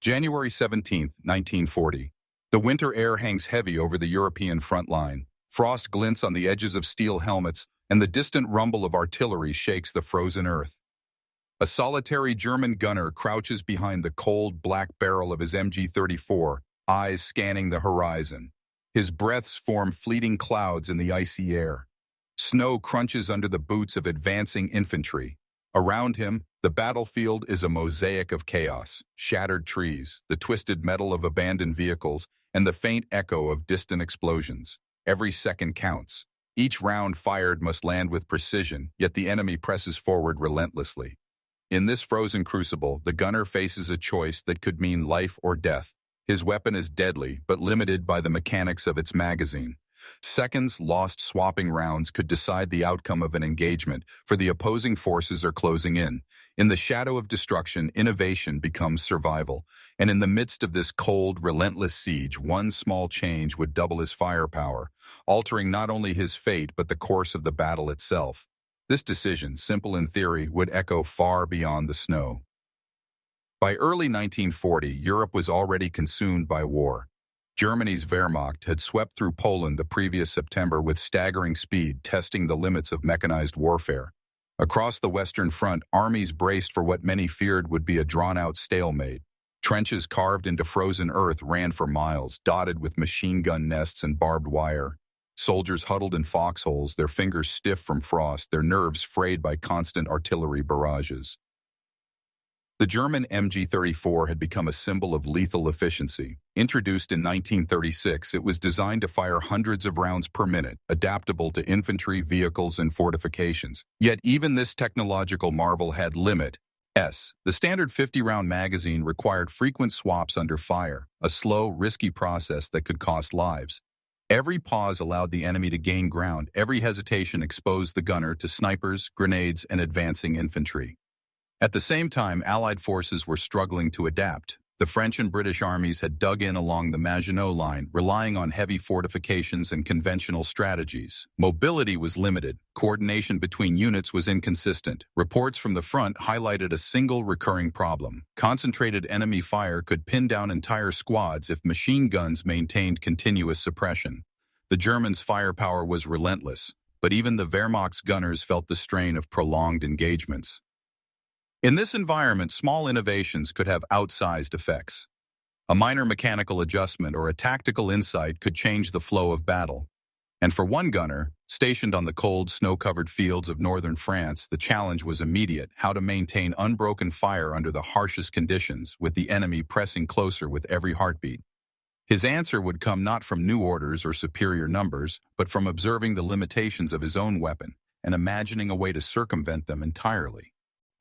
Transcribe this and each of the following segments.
January 17, 1940. The winter air hangs heavy over the European front line. Frost glints on the edges of steel helmets, and the distant rumble of artillery shakes the frozen earth. A solitary German gunner crouches behind the cold, black barrel of his MG-34, eyes scanning the horizon. His breaths form fleeting clouds in the icy air. Snow crunches under the boots of advancing infantry. Around him, the battlefield is a mosaic of chaos: shattered trees, the twisted metal of abandoned vehicles, and the faint echo of distant explosions. Every second counts. Each round fired must land with precision, yet the enemy presses forward relentlessly. In this frozen crucible, the gunner faces a choice that could mean life or death. His weapon is deadly, but limited by the mechanics of its magazine. Seconds lost swapping rounds could decide the outcome of an engagement, for the opposing forces are closing in. In the shadow of destruction, innovation becomes survival. And in the midst of this cold, relentless siege, one small change would double his firepower, altering not only his fate but the course of the battle itself. This decision, simple in theory, would echo far beyond the snow. By early 1940, Europe was already consumed by war. Germany's Wehrmacht had swept through Poland the previous September with staggering speed, testing the limits of mechanized warfare. Across the Western Front, armies braced for what many feared would be a drawn-out stalemate. Trenches carved into frozen earth ran for miles, dotted with machine gun nests and barbed wire. Soldiers huddled in foxholes, their fingers stiff from frost, their nerves frayed by constant artillery barrages. The German MG-34 had become a symbol of lethal efficiency. Introduced in 1936, it was designed to fire hundreds of rounds per minute, adaptable to infantry, vehicles, and fortifications. Yet even this technological marvel had limits. The standard 50-round magazine required frequent swaps under fire, a slow, risky process that could cost lives. Every pause allowed the enemy to gain ground. Every hesitation exposed the gunner to snipers, grenades, and advancing infantry. At the same time, Allied forces were struggling to adapt. The French and British armies had dug in along the Maginot Line, relying on heavy fortifications and conventional strategies. Mobility was limited. Coordination between units was inconsistent. Reports from the front highlighted a single recurring problem. Concentrated enemy fire could pin down entire squads if machine guns maintained continuous suppression. The Germans' firepower was relentless, but even the Wehrmacht's gunners felt the strain of prolonged engagements. In this environment, small innovations could have outsized effects. A minor mechanical adjustment or a tactical insight could change the flow of battle. And for one gunner, stationed on the cold, snow-covered fields of northern France, the challenge was immediate: how to maintain unbroken fire under the harshest conditions, with the enemy pressing closer with every heartbeat. His answer would come not from new orders or superior numbers, but from observing the limitations of his own weapon and imagining a way to circumvent them entirely.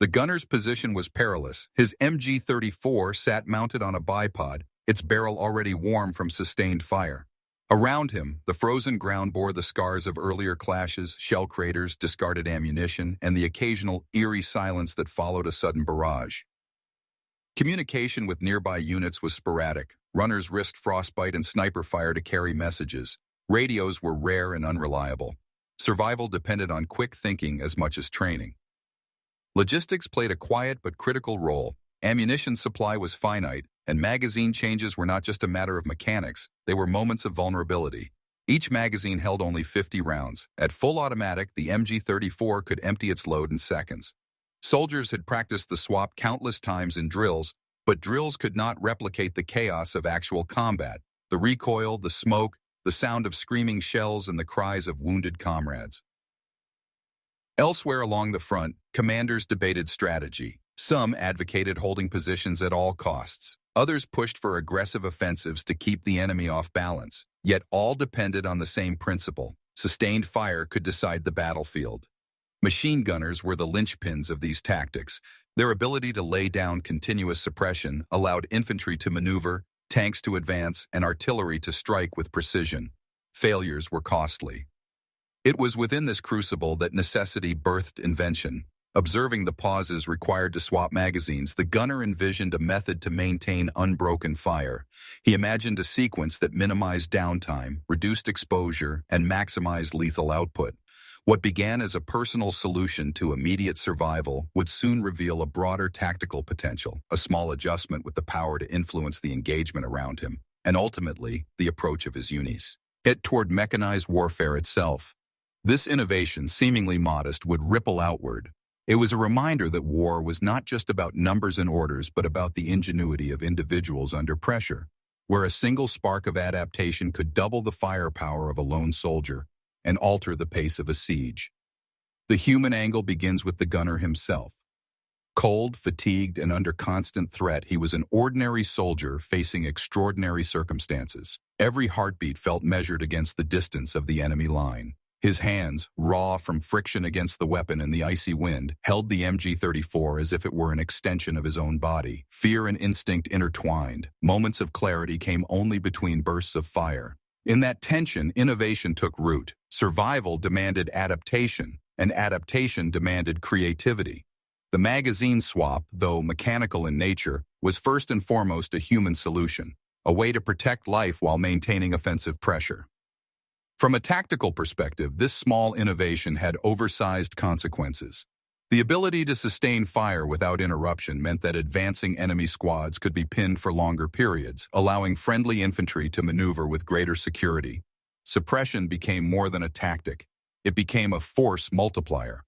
The gunner's position was perilous. His MG-34 sat mounted on a bipod, its barrel already warm from sustained fire. Around him, the frozen ground bore the scars of earlier clashes, shell craters, discarded ammunition, and the occasional eerie silence that followed a sudden barrage. Communication with nearby units was sporadic. Runners risked frostbite and sniper fire to carry messages. Radios were rare and unreliable. Survival depended on quick thinking as much as training. Logistics played a quiet but critical role. Ammunition supply was finite, and magazine changes were not just a matter of mechanics, they were moments of vulnerability. Each magazine held only 50 rounds. At full automatic, the MG-34 could empty its load in seconds. Soldiers had practiced the swap countless times in drills, but drills could not replicate the chaos of actual combat: the recoil, the smoke, the sound of screaming shells, and the cries of wounded comrades. Elsewhere along the front, commanders debated strategy. Some advocated holding positions at all costs. Others pushed for aggressive offensives to keep the enemy off balance. Yet all depended on the same principle: sustained fire could decide the battlefield. Machine gunners were the linchpins of these tactics. Their ability to lay down continuous suppression allowed infantry to maneuver, tanks to advance, and artillery to strike with precision. Failures were costly. It was within this crucible that necessity birthed invention. Observing the pauses required to swap magazines, the gunner envisioned a method to maintain unbroken fire. He imagined a sequence that minimized downtime, reduced exposure, and maximized lethal output. What began as a personal solution to immediate survival would soon reveal a broader tactical potential, a small adjustment with the power to influence the engagement around him, and ultimately, the approach of his unis. It toward mechanized warfare itself. This innovation, seemingly modest, would ripple outward. It was a reminder that war was not just about numbers and orders, but about the ingenuity of individuals under pressure, where a single spark of adaptation could double the firepower of a lone soldier and alter the pace of a siege. The human angle begins with the gunner himself. Cold, fatigued, and under constant threat, he was an ordinary soldier facing extraordinary circumstances. Every heartbeat felt measured against the distance of the enemy line. His hands, raw from friction against the weapon in the icy wind, held the MG-34 as if it were an extension of his own body. Fear and instinct intertwined. Moments of clarity came only between bursts of fire. In that tension, innovation took root. Survival demanded adaptation, and adaptation demanded creativity. The magazine swap, though mechanical in nature, was first and foremost a human solution, a way to protect life while maintaining offensive pressure. From a tactical perspective, this small innovation had oversized consequences. The ability to sustain fire without interruption meant that advancing enemy squads could be pinned for longer periods, allowing friendly infantry to maneuver with greater security. Suppression became more than a tactic. It became a force multiplier.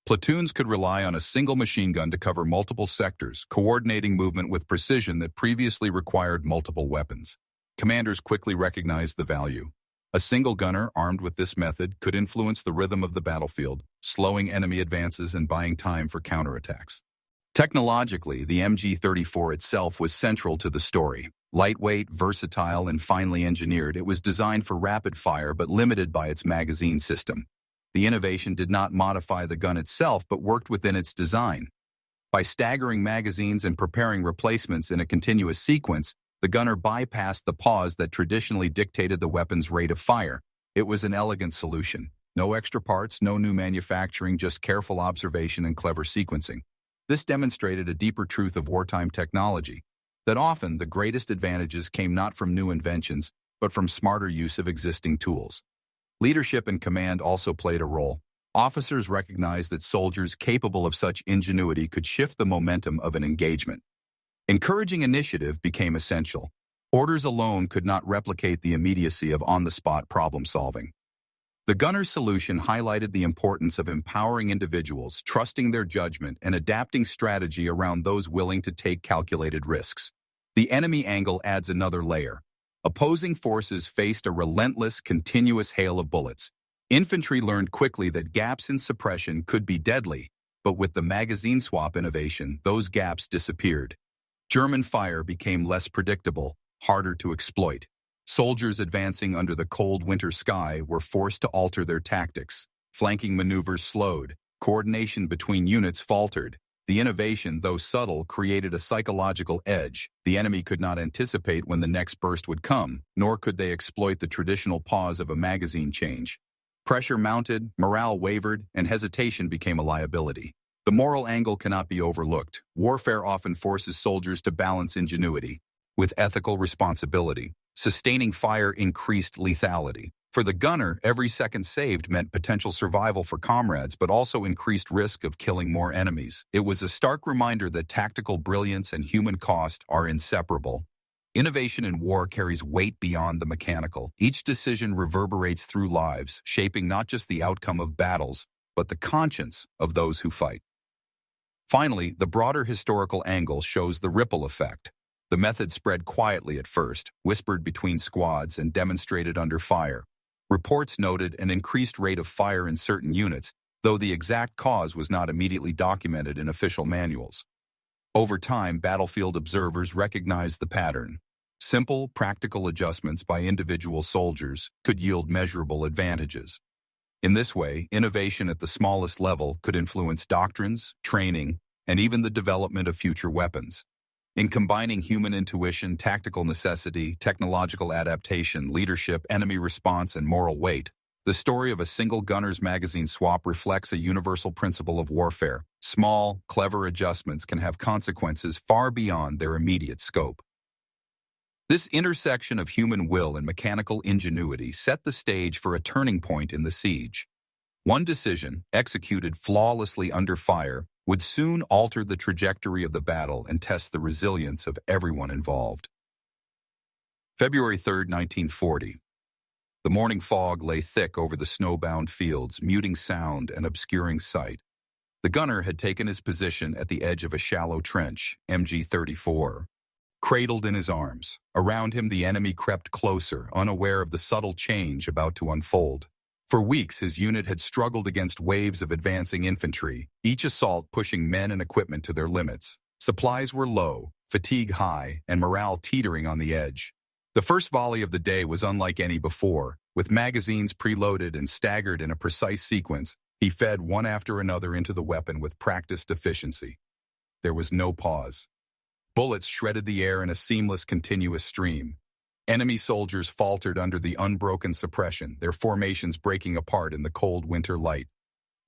Platoons could rely on a single machine gun to cover multiple sectors, coordinating movement with precision that previously required multiple weapons. Commanders quickly recognized the value. A single gunner armed with this method could influence the rhythm of the battlefield, slowing enemy advances and buying time for counterattacks. Technologically, the MG-34 itself was central to the story. Lightweight, versatile, and finely engineered, it was designed for rapid fire but limited by its magazine system. The innovation did not modify the gun itself but worked within its design. By staggering magazines and preparing replacements in a continuous sequence, the gunner bypassed the pause that traditionally dictated the weapon's rate of fire. It was an elegant solution. No extra parts, no new manufacturing, just careful observation and clever sequencing. This demonstrated a deeper truth of wartime technology, that often the greatest advantages came not from new inventions, but from smarter use of existing tools. Leadership and command also played a role. Officers recognized that soldiers capable of such ingenuity could shift the momentum of an engagement. Encouraging initiative became essential. Orders alone could not replicate the immediacy of on-the-spot problem-solving. The gunner's solution highlighted the importance of empowering individuals, trusting their judgment, and adapting strategy around those willing to take calculated risks. The enemy angle adds another layer. Opposing forces faced a relentless, continuous hail of bullets. Infantry learned quickly that gaps in suppression could be deadly, but with the magazine swap innovation, those gaps disappeared. German fire became less predictable, harder to exploit. Soldiers advancing under the cold winter sky were forced to alter their tactics. Flanking maneuvers slowed. Coordination between units faltered. The innovation, though subtle, created a psychological edge. The enemy could not anticipate when the next burst would come, nor could they exploit the traditional pause of a magazine change. Pressure mounted, morale wavered, and hesitation became a liability. The moral angle cannot be overlooked. Warfare often forces soldiers to balance ingenuity with ethical responsibility. Sustaining fire increased lethality. For the gunner, every second saved meant potential survival for comrades, but also increased risk of killing more enemies. It was a stark reminder that tactical brilliance and human cost are inseparable. Innovation in war carries weight beyond the mechanical. Each decision reverberates through lives, shaping not just the outcome of battles, but the conscience of those who fight. Finally, the broader historical angle shows the ripple effect. The method spread quietly at first, whispered between squads, and demonstrated under fire. Reports noted an increased rate of fire in certain units, though the exact cause was not immediately documented in official manuals. Over time, battlefield observers recognized the pattern. Simple, practical adjustments by individual soldiers could yield measurable advantages. In this way, innovation at the smallest level could influence doctrines, training, and even the development of future weapons. In combining human intuition, tactical necessity, technological adaptation, leadership, enemy response, and moral weight, the story of a single gunner's magazine swap reflects a universal principle of warfare. Small, clever adjustments can have consequences far beyond their immediate scope. This intersection of human will and mechanical ingenuity set the stage for a turning point in the siege. One decision, executed flawlessly under fire, would soon alter the trajectory of the battle and test the resilience of everyone involved. February 3rd, 1940. The morning fog lay thick over the snowbound fields, muting sound and obscuring sight. The gunner had taken his position at the edge of a shallow trench, MG-34. Cradled in his arms, around him the enemy crept closer, unaware of the subtle change about to unfold. For weeks, his unit had struggled against waves of advancing infantry, each assault pushing men and equipment to their limits. Supplies were low, fatigue high, and morale teetering on the edge. The first volley of the day was unlike any before. With magazines preloaded and staggered in a precise sequence, he fed one after another into the weapon with practiced efficiency. There was no pause. Bullets shredded the air in a seamless, continuous stream. Enemy soldiers faltered under the unbroken suppression, their formations breaking apart in the cold winter light.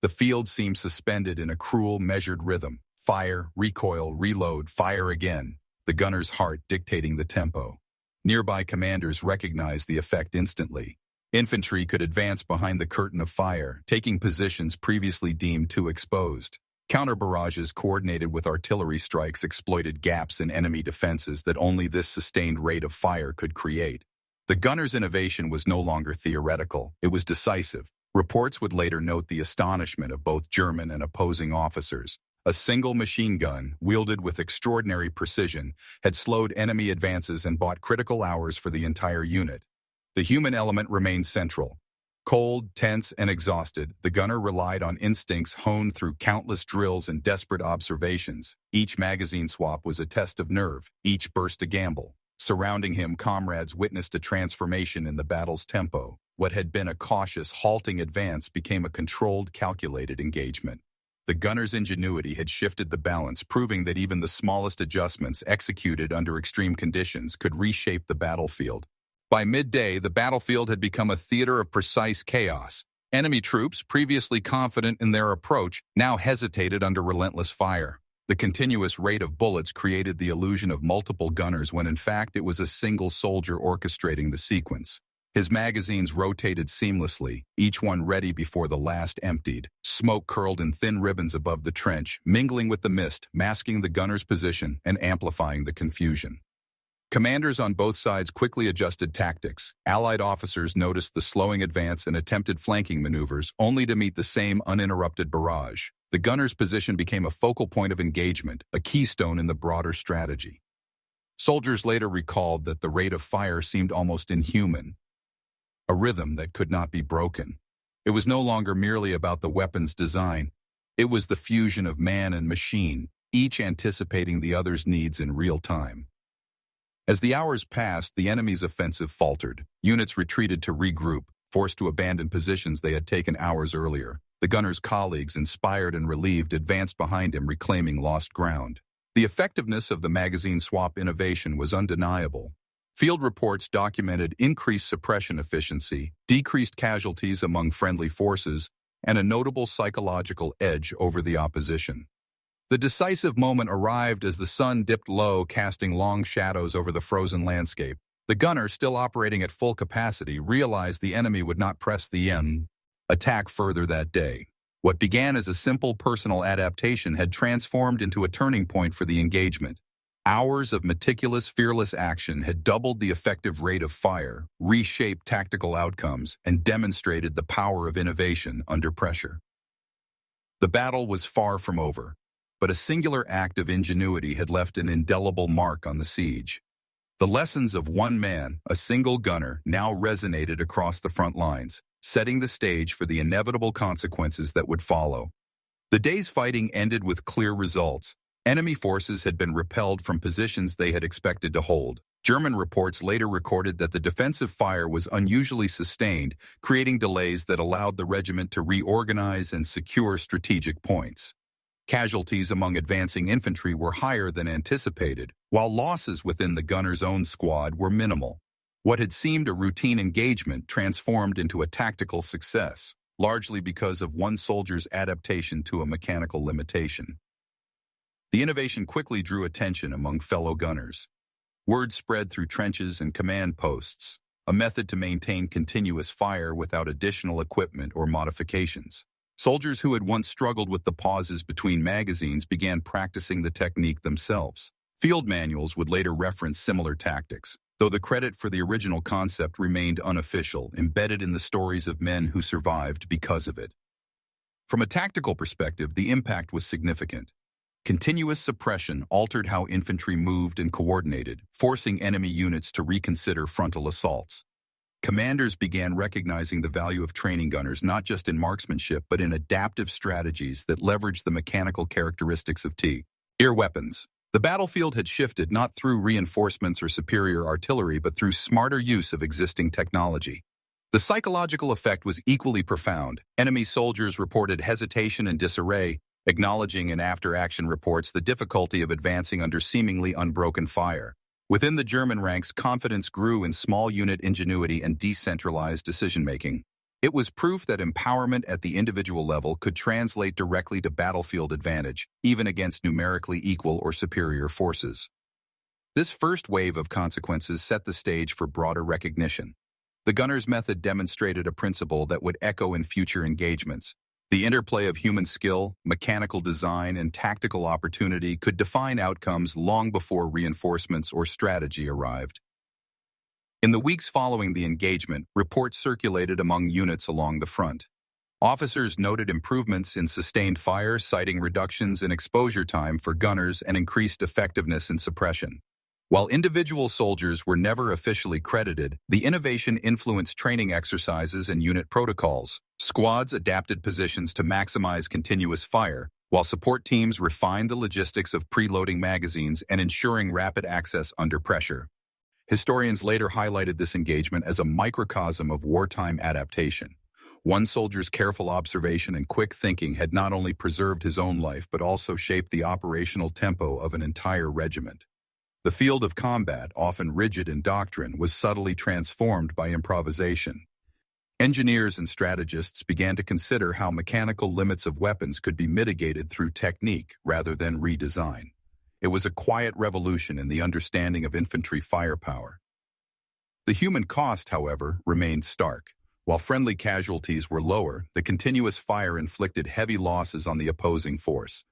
The field seemed suspended in a cruel, measured rhythm. Fire, recoil, reload, fire again, the gunner's heart dictating the tempo. Nearby commanders recognized the effect instantly. Infantry could advance behind the curtain of fire, taking positions previously deemed too exposed. Counter-barrages coordinated with artillery strikes exploited gaps in enemy defenses that only this sustained rate of fire could create. The gunner's innovation was no longer theoretical, it was decisive. Reports would later note the astonishment of both German and opposing officers. A single machine gun, wielded with extraordinary precision, had slowed enemy advances and bought critical hours for the entire unit. The human element remained central. Cold, tense, and exhausted, the gunner relied on instincts honed through countless drills and desperate observations. Each magazine swap was a test of nerve, each burst a gamble. Surrounding him, comrades witnessed a transformation in the battle's tempo. What had been a cautious, halting advance became a controlled, calculated engagement. The gunner's ingenuity had shifted the balance, proving that even the smallest adjustments executed under extreme conditions could reshape the battlefield. By midday, the battlefield had become a theater of precise chaos. Enemy troops, previously confident in their approach, now hesitated under relentless fire. The continuous rate of bullets created the illusion of multiple gunners when in fact it was a single soldier orchestrating the sequence. His magazines rotated seamlessly, each one ready before the last emptied. Smoke curled in thin ribbons above the trench, mingling with the mist, masking the gunner's position and amplifying the confusion. Commanders on both sides quickly adjusted tactics. Allied officers noticed the slowing advance and attempted flanking maneuvers, only to meet the same uninterrupted barrage. The gunner's position became a focal point of engagement, a keystone in the broader strategy. Soldiers later recalled that the rate of fire seemed almost inhuman, a rhythm that could not be broken. It was no longer merely about the weapon's design. It was the fusion of man and machine, each anticipating the other's needs in real time. As the hours passed, the enemy's offensive faltered. Units retreated to regroup, forced to abandon positions they had taken hours earlier. The gunner's colleagues, inspired and relieved, advanced behind him, reclaiming lost ground. The effectiveness of the magazine swap innovation was undeniable. Field reports documented increased suppression efficiency, decreased casualties among friendly forces, and a notable psychological edge over the opposition. The decisive moment arrived as the sun dipped low, casting long shadows over the frozen landscape. The gunner, still operating at full capacity, realized the enemy would not press the attack further that day. What began as a simple personal adaptation had transformed into a turning point for the engagement. Hours of meticulous, fearless action had doubled the effective rate of fire, reshaped tactical outcomes, and demonstrated the power of innovation under pressure. The battle was far from over, but a singular act of ingenuity had left an indelible mark on the siege. The lessons of one man, a single gunner, now resonated across the front lines, setting the stage for the inevitable consequences that would follow. The day's fighting ended with clear results. Enemy forces had been repelled from positions they had expected to hold. German reports later recorded that the defensive fire was unusually sustained, creating delays that allowed the regiment to reorganize and secure strategic points. Casualties among advancing infantry were higher than anticipated, while losses within the gunner's own squad were minimal. What had seemed a routine engagement transformed into a tactical success, largely because of one soldier's adaptation to a mechanical limitation. The innovation quickly drew attention among fellow gunners. Word spread through trenches and command posts. a method to maintain continuous fire without additional equipment or modifications. Soldiers who had once struggled with the pauses between magazines began practicing the technique themselves. Field manuals would later reference similar tactics, though the credit for the original concept remained unofficial, embedded in the stories of men who survived because of it. From a tactical perspective, the impact was significant. Continuous suppression altered how infantry moved and coordinated, forcing enemy units to reconsider frontal assaults. Commanders began recognizing the value of training gunners not just in marksmanship but in adaptive strategies that leveraged the mechanical characteristics of air weapons. The battlefield had shifted not through reinforcements or superior artillery but through smarter use of existing technology. The psychological effect was equally profound. Enemy soldiers reported hesitation and disarray, acknowledging in after-action reports the difficulty of advancing under seemingly unbroken fire. Within the German ranks, confidence grew in small unit ingenuity and decentralized decision-making. It was proof that empowerment at the individual level could translate directly to battlefield advantage, even against numerically equal or superior forces. This first wave of consequences set the stage for broader recognition. The gunner's method demonstrated a principle that would echo in future engagements. The interplay of human skill, mechanical design, and tactical opportunity could define outcomes long before reinforcements or strategy arrived. In the weeks following the engagement, reports circulated among units along the front. Officers noted improvements in sustained fire, citing reductions in exposure time for gunners and increased effectiveness in suppression. While individual soldiers were never officially credited, the innovation influenced training exercises and unit protocols. Squads adapted positions to maximize continuous fire, while support teams refined the logistics of preloading magazines and ensuring rapid access under pressure. Historians later highlighted this engagement as a microcosm of wartime adaptation. One soldier's careful observation and quick thinking had not only preserved his own life but also shaped the operational tempo of an entire regiment. The field of combat, often rigid in doctrine, was subtly transformed by improvisation. Engineers and strategists began to consider how mechanical limits of weapons could be mitigated through technique rather than redesign. It was a quiet revolution in the understanding of infantry firepower. The human cost, however, remained stark. While friendly casualties were lower, the continuous fire inflicted heavy losses on the opposing force.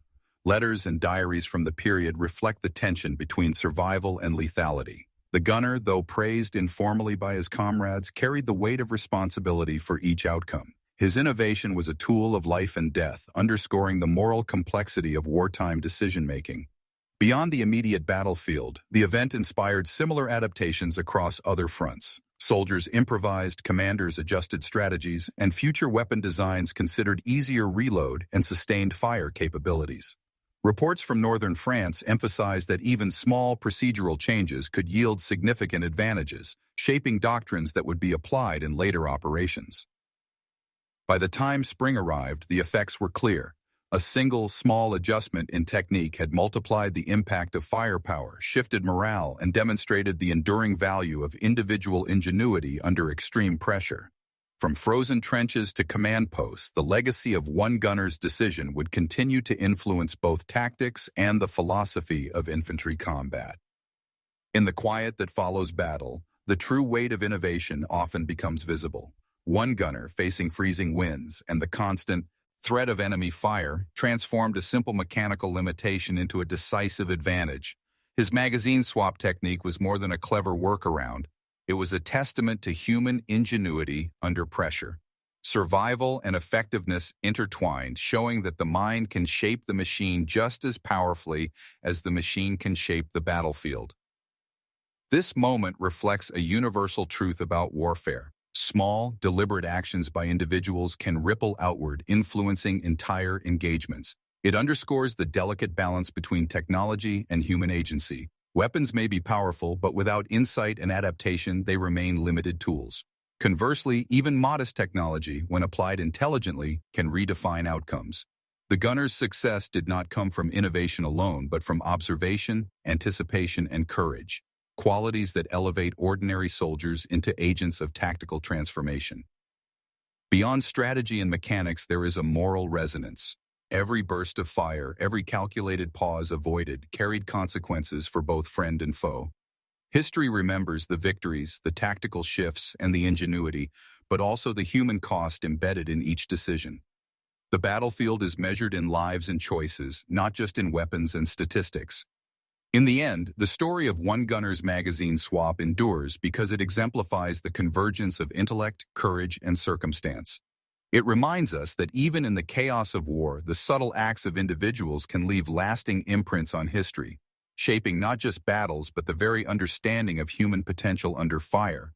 Letters and diaries from the period reflect the tension between survival and lethality. The gunner, though praised informally by his comrades, carried the weight of responsibility for each outcome. His innovation was a tool of life and death, underscoring the moral complexity of wartime decision-making. Beyond the immediate battlefield, the event inspired similar adaptations across other fronts. Soldiers improvised, commanders adjusted strategies, and future weapon designs considered easier reload and sustained fire capabilities. Reports from northern France emphasized that even small procedural changes could yield significant advantages, shaping doctrines that would be applied in later operations. By the time spring arrived, the effects were clear. A single, small adjustment in technique had multiplied the impact of firepower, shifted morale, and demonstrated the enduring value of individual ingenuity under extreme pressure. From frozen trenches to command posts, the legacy of one gunner's decision would continue to influence both tactics and the philosophy of infantry combat. In the quiet that follows battle, the true weight of innovation often becomes visible. One gunner facing freezing winds and the constant threat of enemy fire transformed a simple mechanical limitation into a decisive advantage. His magazine swap technique was more than a clever workaround. It was a testament to human ingenuity under pressure. Survival and effectiveness intertwined, showing that the mind can shape the machine just as powerfully as the machine can shape the battlefield. This moment reflects a universal truth about warfare. Small, deliberate actions by individuals can ripple outward, influencing entire engagements. It underscores the delicate balance between technology and human agency. Weapons may be powerful, but without insight and adaptation, they remain limited tools. Conversely, even modest technology, when applied intelligently, can redefine outcomes. The gunner's success did not come from innovation alone, but from observation, anticipation, and courage, qualities that elevate ordinary soldiers into agents of tactical transformation. Beyond strategy and mechanics, there is a moral resonance. Every burst of fire, every calculated pause avoided, carried consequences for both friend and foe. History remembers the victories, the tactical shifts, and the ingenuity, but also the human cost embedded in each decision. The battlefield is measured in lives and choices, not just in weapons and statistics. In the end, the story of One Gunner's magazine swap endures because it exemplifies the convergence of intellect, courage, and circumstance. It reminds us that even in the chaos of war, the subtle acts of individuals can leave lasting imprints on history, shaping not just battles but the very understanding of human potential under fire.